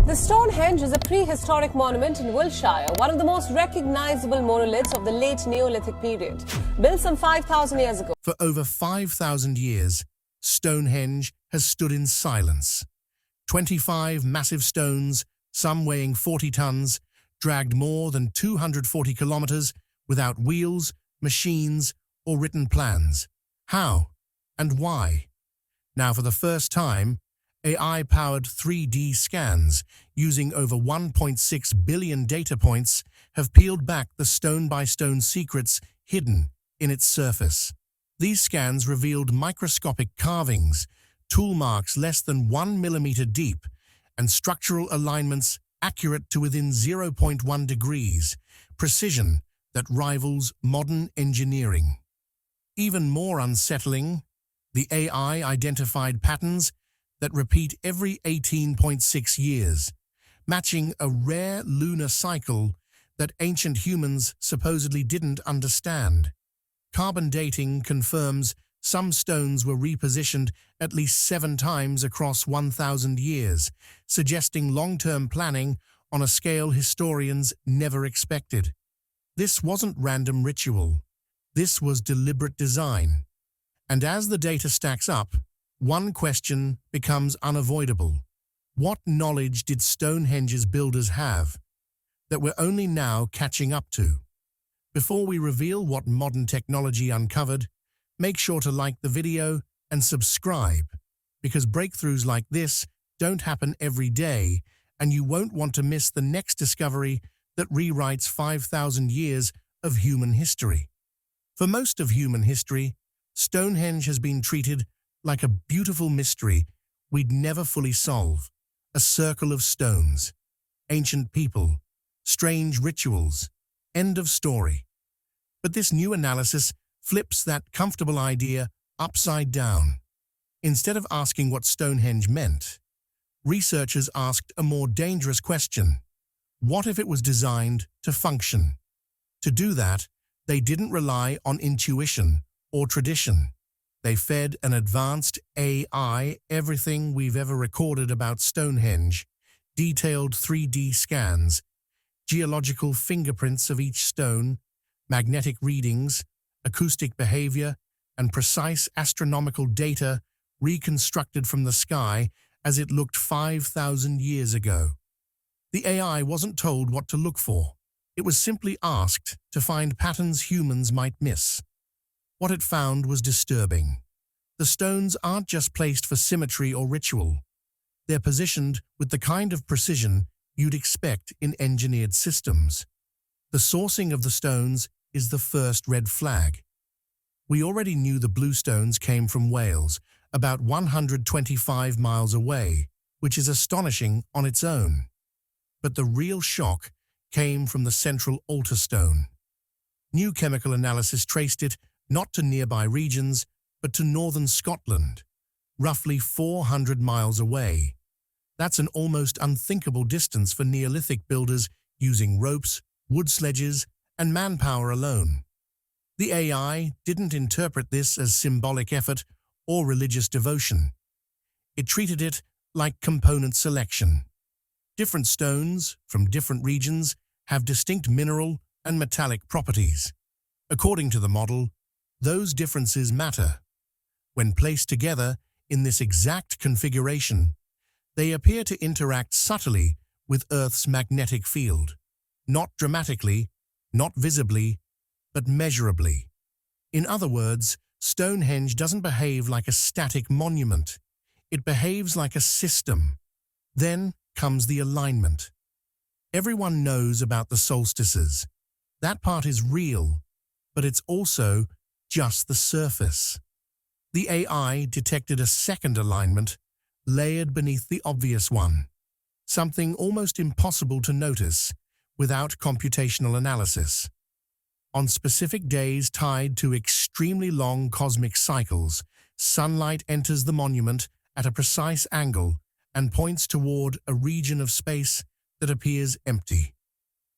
The Stonehenge is a prehistoric monument in Wiltshire, one of the most recognizable monoliths of the late Neolithic period, built some 5,000 years ago. For over 5,000 years, Stonehenge has stood in silence. 25 massive stones, some weighing 40 tons, dragged more than 240 kilometers without wheels, machines, or written plans. How and why? Now, for the first time, AI-powered 3D scans using over 1.6 billion data points have peeled back the stone-by-stone secrets hidden in its surface. These scans revealed microscopic carvings, tool marks less than 1 millimeter deep, and structural alignments accurate to within 0.1 degrees, precision that rivals modern engineering. Even more unsettling, the AI identified patterns that repeat every 18.6 years, matching a rare lunar cycle that ancient humans supposedly didn't understand. Carbon dating confirms some stones were repositioned at least 7 times across 1,000 years, suggesting long-term planning on a scale historians never expected. This wasn't random ritual. This was deliberate design. And as the data stacks up, one question becomes unavoidable. What knowledge did Stonehenge's builders have that we're only now catching up to? Before we reveal what modern technology uncovered, make sure to like the video and subscribe, because breakthroughs like this don't happen every day, and you won't want to miss the next discovery that rewrites 5,000 years of human history. For most of human history, Stonehenge has been treated like a beautiful mystery we'd never fully solve. A circle of stones, ancient people, strange rituals, end of story. But this new analysis flips that comfortable idea upside down. Instead of asking what Stonehenge meant, researchers asked a more dangerous question. What if it was designed to function? To do that, they didn't rely on intuition or tradition. They fed an advanced AI everything we've ever recorded about Stonehenge, detailed 3D scans, geological fingerprints of each stone, magnetic readings, acoustic behavior, and precise astronomical data reconstructed from the sky as it looked 5,000 years ago. The AI wasn't told what to look for. It was simply asked to find patterns humans might miss. What it found was disturbing. The stones aren't just placed for symmetry or ritual. They're positioned with the kind of precision you'd expect in engineered systems. The sourcing of the stones is the first red flag. We already knew the blue stones came from Wales, about 125 miles away, which is astonishing on its own. But the real shock came from the central altar stone. New chemical analysis traced it not to nearby regions, but to northern Scotland, roughly 400 miles away. That's an almost unthinkable distance for Neolithic builders using ropes, wood sledges, and manpower alone. The AI didn't interpret this as symbolic effort or religious devotion. It treated it like component selection. Different stones from different regions have distinct mineral and metallic properties. According to the model, those differences matter. When placed together in this exact configuration, they appear to interact subtly with Earth's magnetic field. Not dramatically, not visibly, but measurably. In other words, Stonehenge doesn't behave like a static monument. It behaves like a system. Then comes the alignment. Everyone knows about the solstices. That part is real, but it's also just the surface. The AI detected a second alignment layered beneath the obvious one, something almost impossible to notice without computational analysis. On specific days tied to extremely long cosmic cycles, sunlight enters the monument at a precise angle and points toward a region of space that appears empty.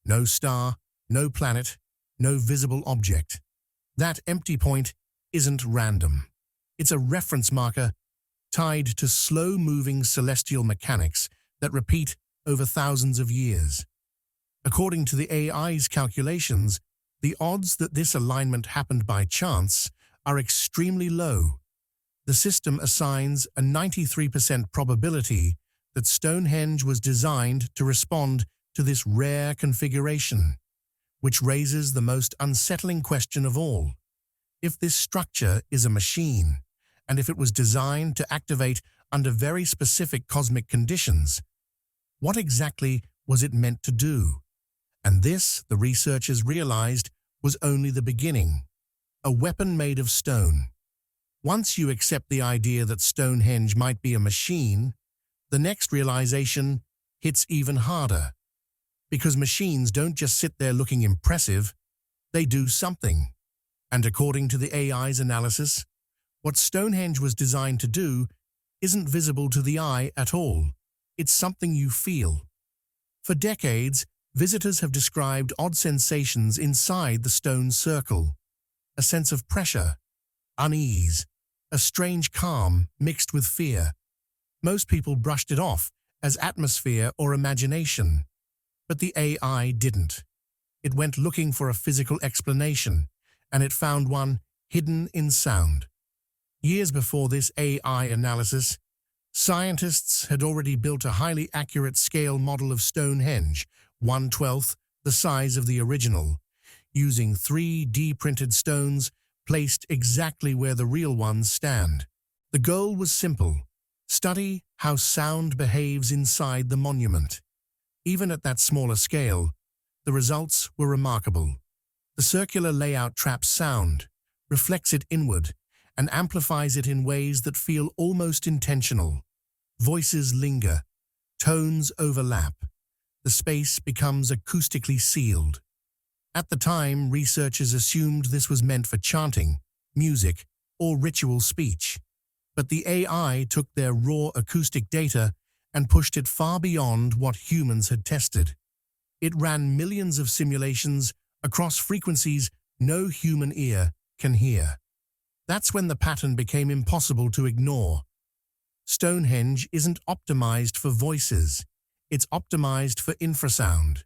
No star, no planet, no visible object. That empty point isn't random. It's a reference marker tied to slow-moving celestial mechanics that repeat over thousands of years. According to the AI's calculations, the odds that this alignment happened by chance are extremely low. The system assigns a 93% probability that Stonehenge was designed to respond to this rare configuration, which raises the most unsettling question of all. If this structure is a machine, and if it was designed to activate under very specific cosmic conditions, what exactly was it meant to do? And this, the researchers realized, was only the beginning. A weapon made of stone. Once you accept the idea that Stonehenge might be a machine, the next realization hits even harder. Because machines don't just sit there looking impressive, they do something. And according to the AI's analysis, what Stonehenge was designed to do isn't visible to the eye at all. It's something you feel. For decades, visitors have described odd sensations inside the stone circle. A sense of pressure, unease, a strange calm mixed with fear. Most people brushed it off as atmosphere or imagination. But the AI didn't. It went looking for a physical explanation, and it found one hidden in sound. Years before this AI analysis, scientists had already built a highly accurate scale model of Stonehenge, 1/12 the size of the original, using 3D printed stones placed exactly where the real ones stand. The goal was simple: study how sound behaves inside the monument. Even at that smaller scale, the results were remarkable. The circular layout traps sound, reflects it inward, and amplifies it in ways that feel almost intentional. Voices linger, tones overlap. The space becomes acoustically sealed. At the time, researchers assumed this was meant for chanting, music, or ritual speech. But the AI took their raw acoustic data and pushed it far beyond what humans had tested. It ran millions of simulations across frequencies no human ear can hear. That's when the pattern became impossible to ignore. Stonehenge isn't optimized for voices. It's optimized for infrasound.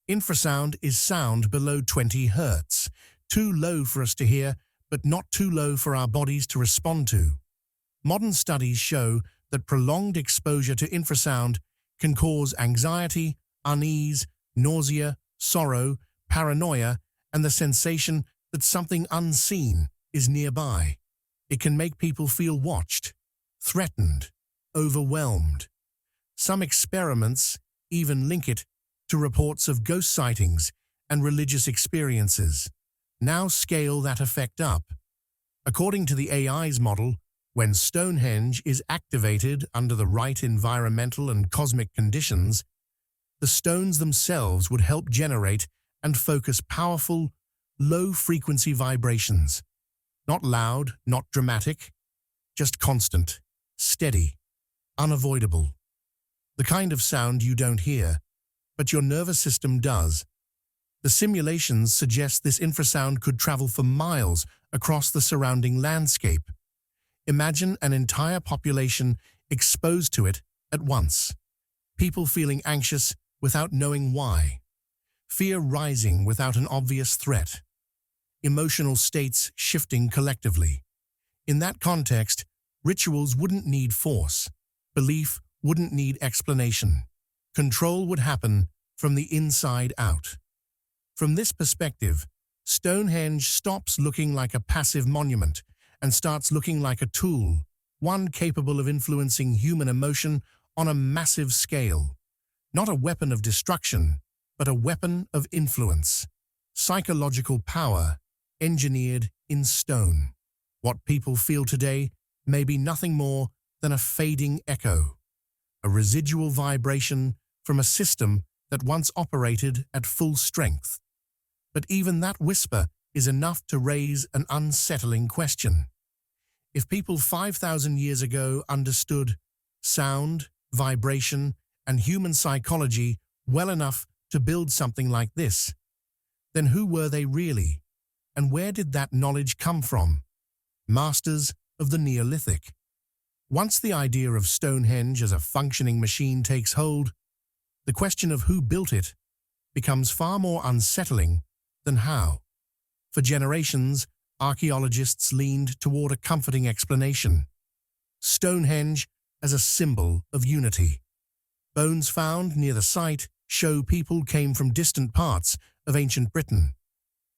Infrasound is sound below 20 Hz, too low for us to hear, but not too low for our bodies to respond to. Modern studies show that prolonged exposure to infrasound can cause anxiety, unease, nausea, sorrow, paranoia, and the sensation that something unseen is nearby. It can make people feel watched, threatened, overwhelmed. Some experiments even link it to reports of ghost sightings and religious experiences. Now scale that effect up. According to the AI's model, when Stonehenge is activated under the right environmental and cosmic conditions, the stones themselves would help generate and focus powerful, low-frequency vibrations. Not loud, not dramatic, just constant, steady, unavoidable. The kind of sound you don't hear, but your nervous system does. The simulations suggest this infrasound could travel for miles across the surrounding landscape. Imagine an entire population exposed to it at once. People feeling anxious without knowing why. Fear rising without an obvious threat. Emotional states shifting collectively. In that context, rituals wouldn't need force. Belief wouldn't need explanation. Control would happen from the inside out. From this perspective, Stonehenge stops looking like a passive monument and starts looking like a tool, one capable of influencing human emotion on a massive scale. Not a weapon of destruction, but a weapon of influence. Psychological power engineered in stone. What people feel today may be nothing more than a fading echo, a residual vibration from a system that once operated at full strength. But even that whisper is enough to raise an unsettling question. If people 5,000 years ago understood sound, vibration, and human psychology well enough to build something like this, then who were they really? And where did that knowledge come from? Masters of the Neolithic. Once the idea of Stonehenge as a functioning machine takes hold, The question of who built it becomes far more unsettling than how. For generations, archaeologists leaned toward a comforting explanation: Stonehenge as a symbol of unity. Bones found near the site show people came from distant parts of ancient Britain.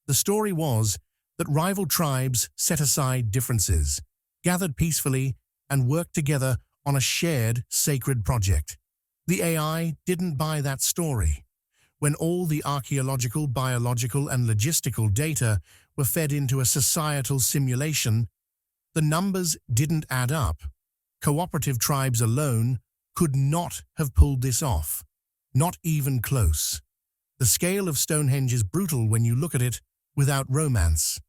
The story was that rival tribes set aside differences, gathered peacefully, and worked together on a shared sacred project. The AI didn't buy that story. When all the archaeological, biological, and logistical data were fed into a societal simulation, the numbers didn't add up. Cooperative tribes alone could not have pulled this off. Not even close. The scale of Stonehenge is brutal when you look at it without romance.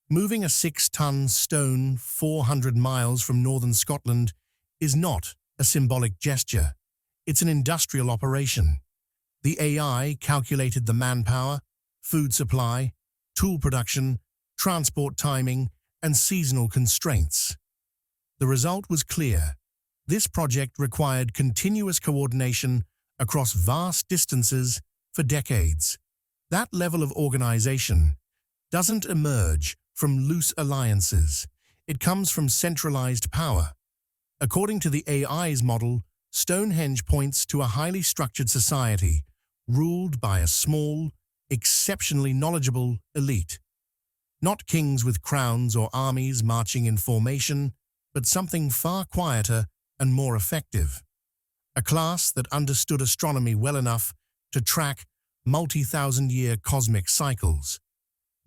Moving a 6-ton stone 400 miles from northern Scotland is not a symbolic gesture. It's an industrial operation. The AI calculated the manpower, food supply, tool production, transport timing, and seasonal constraints. The result was clear. This project required continuous coordination across vast distances for decades. That level of organization doesn't emerge from loose alliances. It comes from centralized power. According to the AI's model, Stonehenge points to a highly structured society ruled by a small, exceptionally knowledgeable elite. Not kings with crowns or armies marching in formation, but something far quieter and more effective. A class that understood astronomy well enough to track multi-thousand-year cosmic cycles,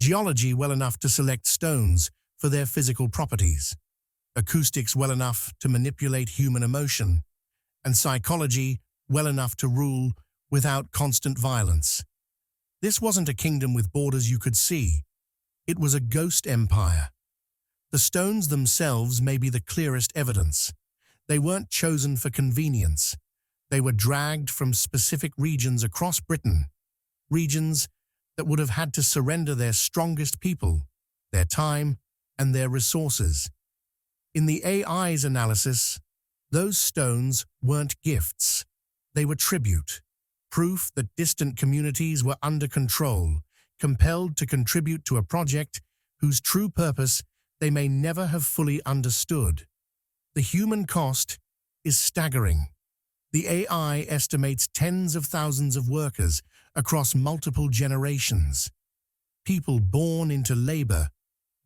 geology well enough to select stones for their physical properties, acoustics well enough to manipulate human emotion, and psychology well enough to rule without constant violence. This wasn't a kingdom with borders you could see. It was a ghost empire. The stones themselves may be the clearest evidence. They weren't chosen for convenience. They were dragged from specific regions across Britain, regions that would have had to surrender their strongest people, their time, and their resources. In the AI's analysis, those stones weren't gifts. They were tribute, proof that distant communities were under control, compelled to contribute to a project whose true purpose they may never have fully understood. The human cost is staggering. The AI estimates tens of thousands of workers across multiple generations. People born into labor,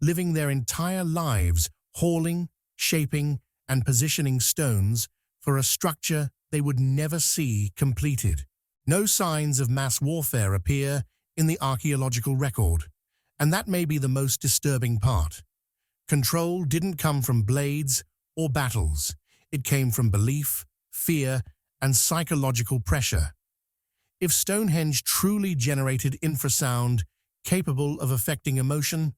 living their entire lives hauling, shaping, and positioning stones for a structure they would never see completed. No signs of mass warfare appear in the archaeological record, and that may be the most disturbing part. Control didn't come from blades or battles. It came from belief, fear, and psychological pressure. If Stonehenge truly generated infrasound capable of affecting emotion,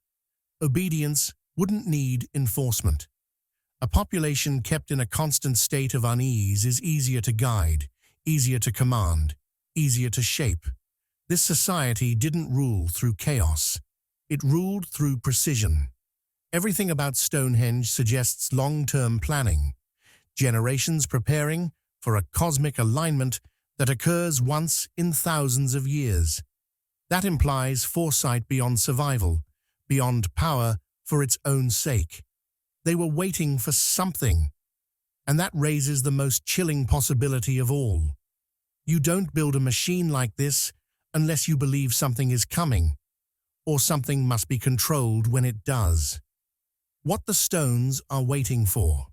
obedience wouldn't need enforcement. A population kept in a constant state of unease is easier to guide, easier to command, easier to shape. This society didn't rule through chaos. It ruled through precision. Everything about Stonehenge suggests long-term planning, generations preparing for a cosmic alignment that occurs once in thousands of years. That implies foresight beyond survival, beyond power for its own sake. They were waiting for something, and that raises the most chilling possibility of all. You don't build a machine like this unless you believe something is coming, or something must be controlled when it does. What the stones are waiting for.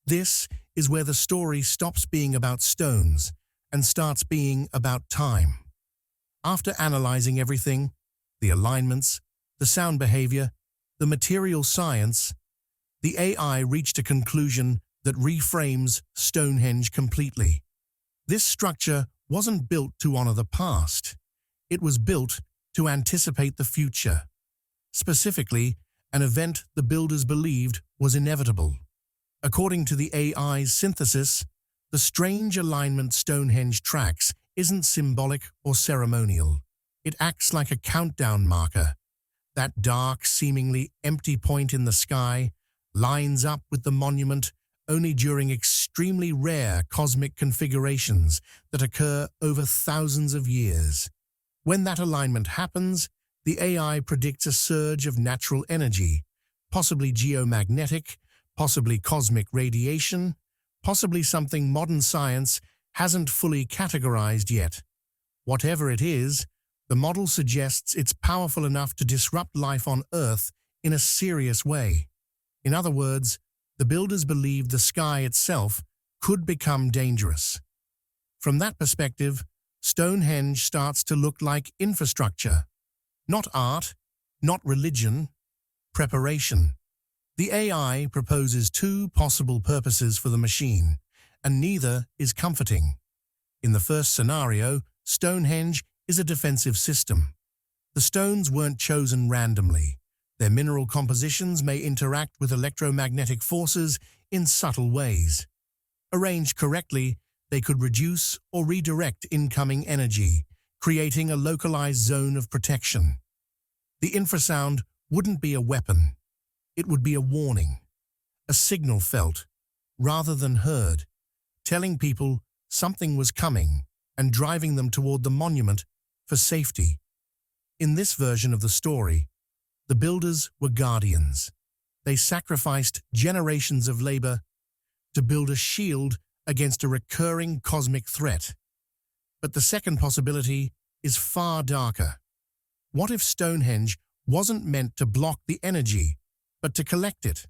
This is where the story stops being about stones and starts being about time. After analyzing everything, the alignments, the sound behavior, the material science, the AI reached a conclusion that reframes Stonehenge completely. This structure wasn't built to honor the past. It was built to anticipate the future. Specifically, an event the builders believed was inevitable. According to the AI's synthesis, the strange alignment Stonehenge tracks isn't symbolic or ceremonial. It acts like a countdown marker. That dark, seemingly empty point in the sky lines up with the monument only during extreme extremely rare cosmic configurations that occur over thousands of years. When that alignment happens, the AI predicts a surge of natural energy, possibly geomagnetic, possibly cosmic radiation, possibly something modern science hasn't fully categorized yet. Whatever it is, the model suggests it's powerful enough to disrupt life on Earth in a serious way. In other words, the builders believed the sky itself could become dangerous. From that perspective, Stonehenge starts to look like infrastructure. Not art, not religion, preparation. The AI proposes two possible purposes for the machine, and neither is comforting. In the first scenario, Stonehenge is a defensive system. The stones weren't chosen randomly. Their mineral compositions may interact with electromagnetic forces in subtle ways. Arranged correctly, they could reduce or redirect incoming energy, creating a localized zone of protection. The infrasound wouldn't be a weapon. It would be a warning, a signal felt, rather than heard, telling people something was coming and driving them toward the monument for safety. In this version of the story, the builders were guardians. They sacrificed generations of labor to build a shield against a recurring cosmic threat. But the second possibility is far darker. What if Stonehenge wasn't meant to block the energy, but to collect it?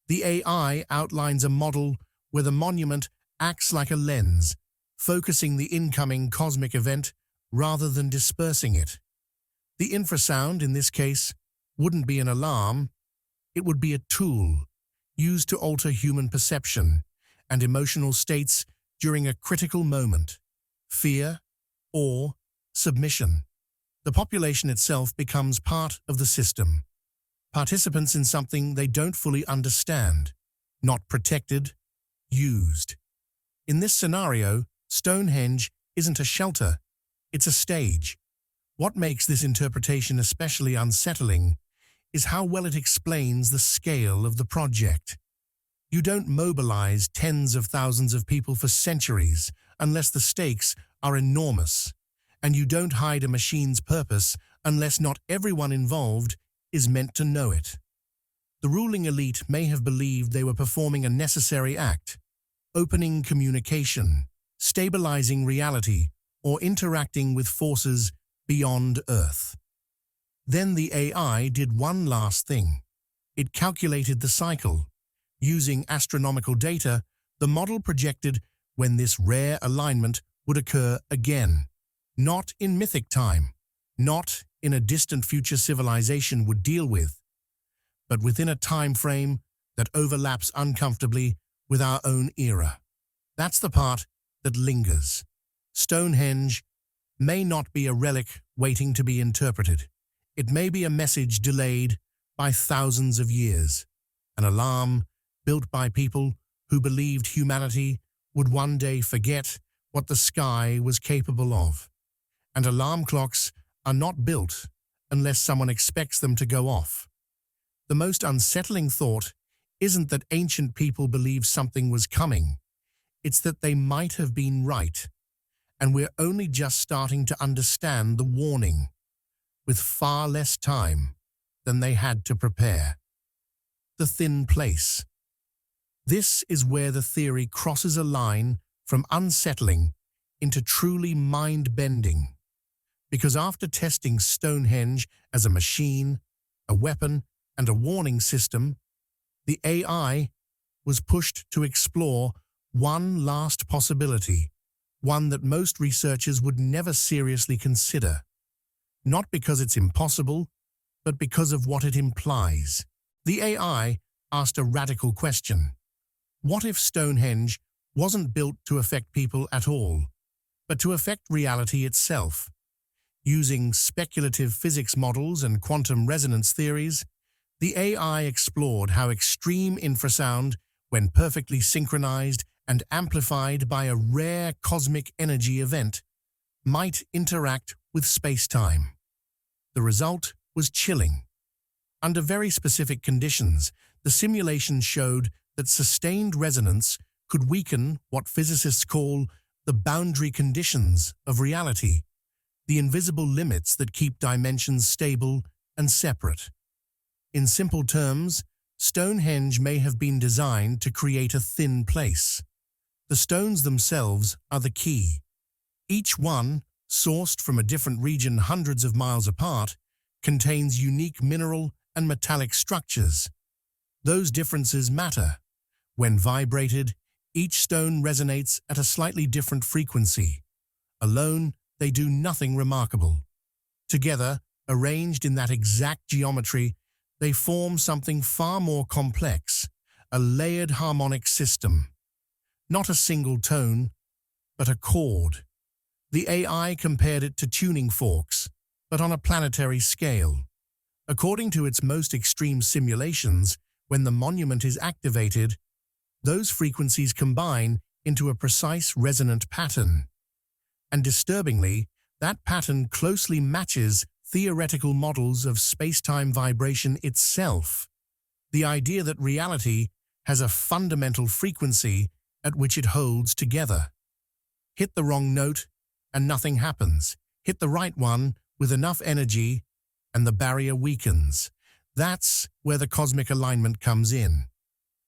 The AI outlines a model where the monument acts like a lens, focusing the incoming cosmic event rather than dispersing it. The infrasound, in this case, wouldn't be an alarm. It would be a tool used to alter human perception and emotional states during a critical moment: fear, awe, submission. The population itself becomes part of the system, participants in something they don't fully understand, not protected, used. In this scenario, Stonehenge isn't a shelter, it's a stage. What makes this interpretation especially unsettling is how well it explains the scale of the project. You don't mobilize tens of thousands of people for centuries unless the stakes are enormous, and you don't hide a machine's purpose unless not everyone involved is meant to know it. The ruling elite may have believed they were performing a necessary act, opening communication, stabilizing reality, or interacting with forces beyond Earth. Then the AI did one last thing. It calculated the cycle. Using astronomical data, the model projected when this rare alignment would occur again. Not in mythic time, not in a distant future civilization would deal with, but within a time frame that overlaps uncomfortably with our own era. That's the part that lingers. Stonehenge may not be a relic waiting to be interpreted. It may be a message delayed by thousands of years, an alarm built by people who believed humanity would one day forget what the sky was capable of. And alarm clocks are not built unless someone expects them to go off. The most unsettling thought isn't that ancient people believed something was coming. It's that they might have been right, and we're only just starting to understand the warning, with far less time than they had to prepare. The thin place. This is where the theory crosses a line from unsettling into truly mind-bending. Because after testing Stonehenge as a machine, a weapon, and a warning system, the AI was pushed to explore one last possibility, one that most researchers would never seriously consider. Not because it's impossible, but because of what it implies. The AI asked a radical question. What if Stonehenge wasn't built to affect people at all, but to affect reality itself? Using speculative physics models and quantum resonance theories, the AI explored how extreme infrasound, when perfectly synchronized and amplified by a rare cosmic energy event, might interact with space-time. The result was chilling. Under very specific conditions, the simulation showed that sustained resonance could weaken what physicists call the boundary conditions of reality, the invisible limits that keep dimensions stable and separate. In simple terms, Stonehenge may have been designed to create a thin place. The stones themselves are the key. Each one, sourced from a different region hundreds of miles apart, contains unique mineral and metallic structures. Those differences matter. When vibrated, each stone resonates at a slightly different frequency. Alone, they do nothing remarkable. Together, arranged in that exact geometry, they form something far more complex, a layered harmonic system. Not a single tone, but a chord. The AI compared it to tuning forks, but on a planetary scale. According to its most extreme simulations, when the monument is activated, those frequencies combine into a precise resonant pattern. And disturbingly, that pattern closely matches theoretical models of space-time vibration itself. The idea that reality has a fundamental frequency at which it holds together. Hit the wrong note, and nothing happens. Hit the right one with enough energy, and the barrier weakens. That's where the cosmic alignment comes in.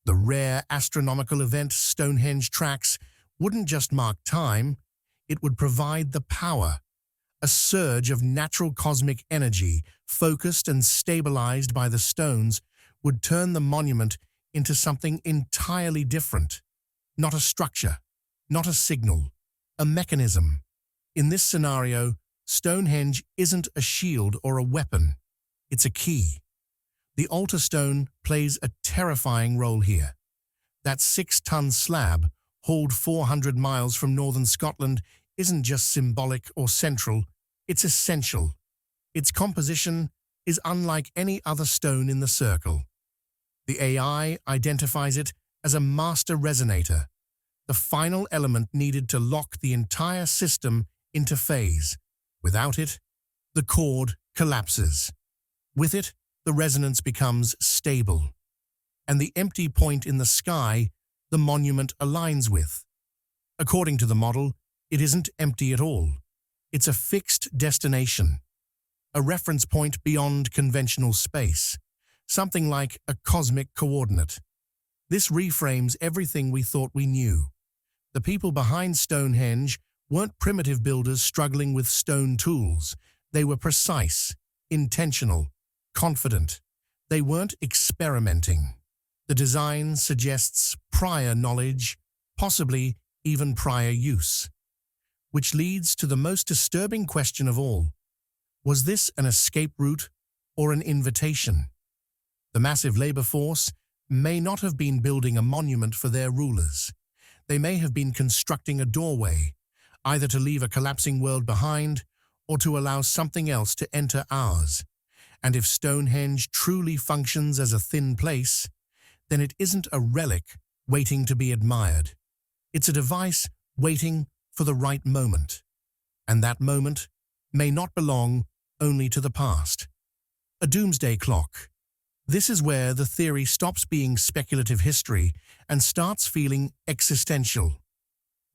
The rare astronomical event Stonehenge tracks wouldn't just mark time, it would provide the power. A surge of natural cosmic energy, focused and stabilized by the stones, would turn the monument into something entirely different. Not a structure, not a signal, a mechanism. In this scenario, Stonehenge isn't a shield or a weapon. It's a key. The altar stone plays a terrifying role here. That 6-ton slab, hauled 400 miles from northern Scotland, isn't just symbolic or central, it's essential. Its composition is unlike any other stone in the circle. The AI identifies it as a master resonator, the final element needed to lock the entire system into phase. Without it, the chord collapses. With it, the resonance becomes stable. And the empty point in the sky, the monument aligns with. According to the model, it isn't empty at all. It's a fixed destination, a reference point beyond conventional space, something like a cosmic coordinate. This reframes everything we thought we knew. The people behind Stonehenge weren't primitive builders struggling with stone tools. They were precise, intentional, confident. They weren't experimenting. The design suggests prior knowledge, possibly even prior use. Which leads to the most disturbing question of all. Was this an escape route or an invitation? The massive labor force may not have been building a monument for their rulers. They may have been constructing a doorway, either to leave a collapsing world behind or to allow something else to enter ours. And if Stonehenge truly functions as a thin place, then it isn't a relic waiting to be admired. It's a device waiting for the right moment. And that moment may not belong only to the past. A doomsday clock. This is where the theory stops being speculative history and starts feeling existential.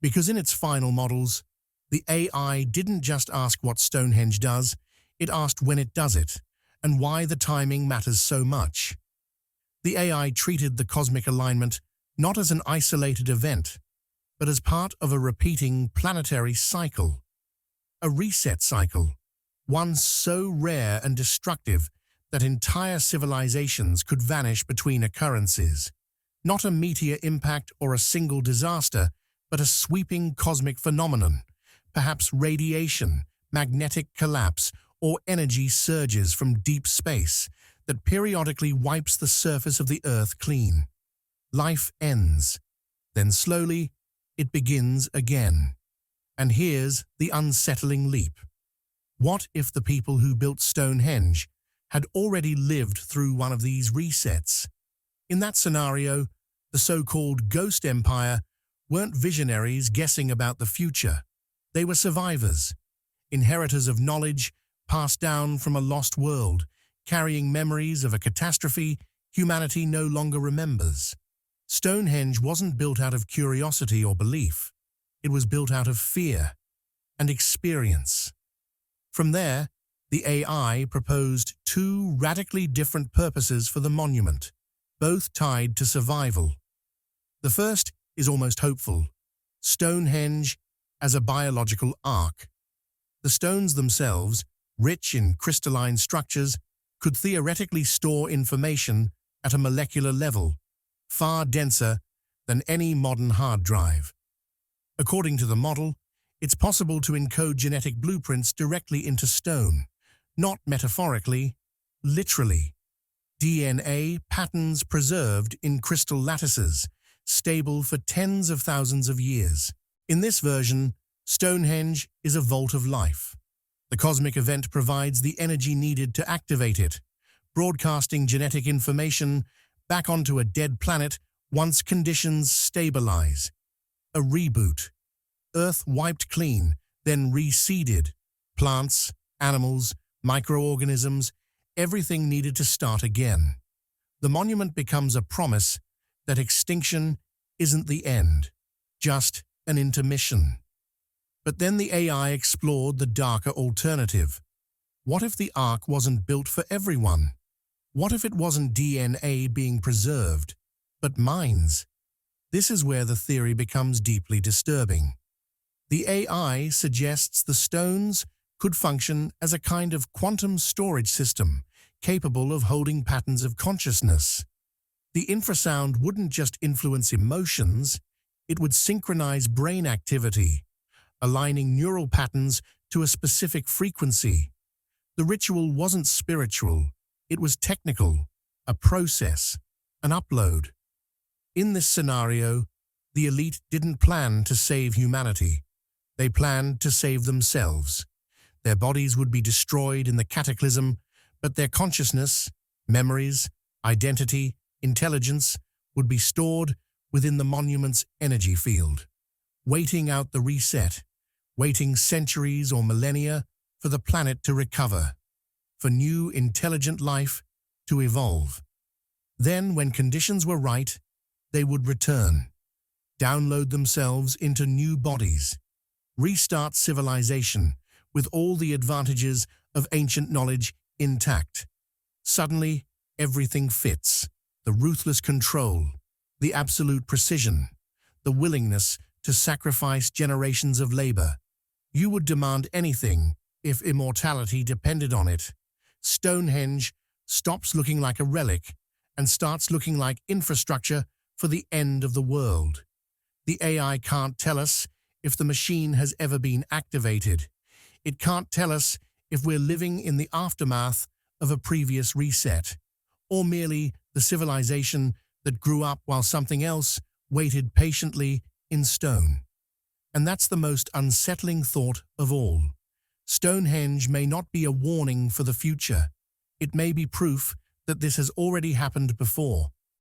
Because in its final models, the AI didn't just ask what Stonehenge does, it asked when it does it, and why the timing matters so much. The AI treated the cosmic alignment not as an isolated event, but as part of a repeating planetary cycle. A reset cycle, one so rare and destructive that entire civilizations could vanish between occurrences. Not a meteor impact or a single disaster, but a sweeping cosmic phenomenon, perhaps radiation, magnetic collapse, or energy surges from deep space that periodically wipes the surface of the Earth clean. Life ends. Then slowly, it begins again. And here's the unsettling leap. What if the people who built Stonehenge had already lived through one of these resets? In that scenario, the so-called Ghost Empire weren't visionaries guessing about the future. They were survivors, inheritors of knowledge passed down from a lost world, carrying memories of a catastrophe humanity no longer remembers. Stonehenge wasn't built out of curiosity or belief. It was built out of fear and experience. From there, the AI proposed two radically different purposes for the monument, both tied to survival. The first is almost hopeful: Stonehenge as a biological ark. The stones themselves, rich in crystalline structures, could theoretically store information at a molecular level, far denser than any modern hard drive. According to the model, it's possible to encode genetic blueprints directly into stone, not metaphorically, literally. DNA patterns preserved in crystal lattices, stable for tens of thousands of years. In this version, Stonehenge is a vault of life. The cosmic event provides the energy needed to activate it, broadcasting genetic information back onto a dead planet once conditions stabilize. A reboot. Earth wiped clean, then reseeded. Plants, animals, microorganisms, everything needed to start again. The monument becomes a promise that extinction isn't the end, just an intermission. But then the AI explored the darker alternative. What if the Ark wasn't built for everyone? What if it wasn't DNA being preserved, but minds? This is where the theory becomes deeply disturbing. The AI suggests the stones could function as a kind of quantum storage system, capable of holding patterns of consciousness. The infrasound wouldn't just influence emotions, it would synchronize brain activity, aligning neural patterns to a specific frequency. The ritual wasn't spiritual, it was technical, a process, an upload. In this scenario, the elite didn't plan to save humanity. They planned to save themselves. Their bodies would be destroyed in the cataclysm, but their consciousness, memories, identity, intelligence would be stored within the monument's energy field, waiting out the reset, waiting centuries or millennia for the planet to recover, for new intelligent life to evolve. Then, when conditions were right, they would return, download themselves into new bodies, restart civilization with all the advantages of ancient knowledge intact. Suddenly, everything fits: the ruthless control, the absolute precision, the willingness to sacrifice generations of labor. You would demand anything if immortality depended on it. Stonehenge stops looking like a relic and starts looking like infrastructure for the end of the world. The AI can't tell us if the machine has ever been activated. It can't tell us if we're living in the aftermath of a previous reset, or merely the civilization that grew up while something else waited patiently in stone. And that's the most unsettling thought of all. Stonehenge may not be a warning for the future. It may be proof that this has already happened before,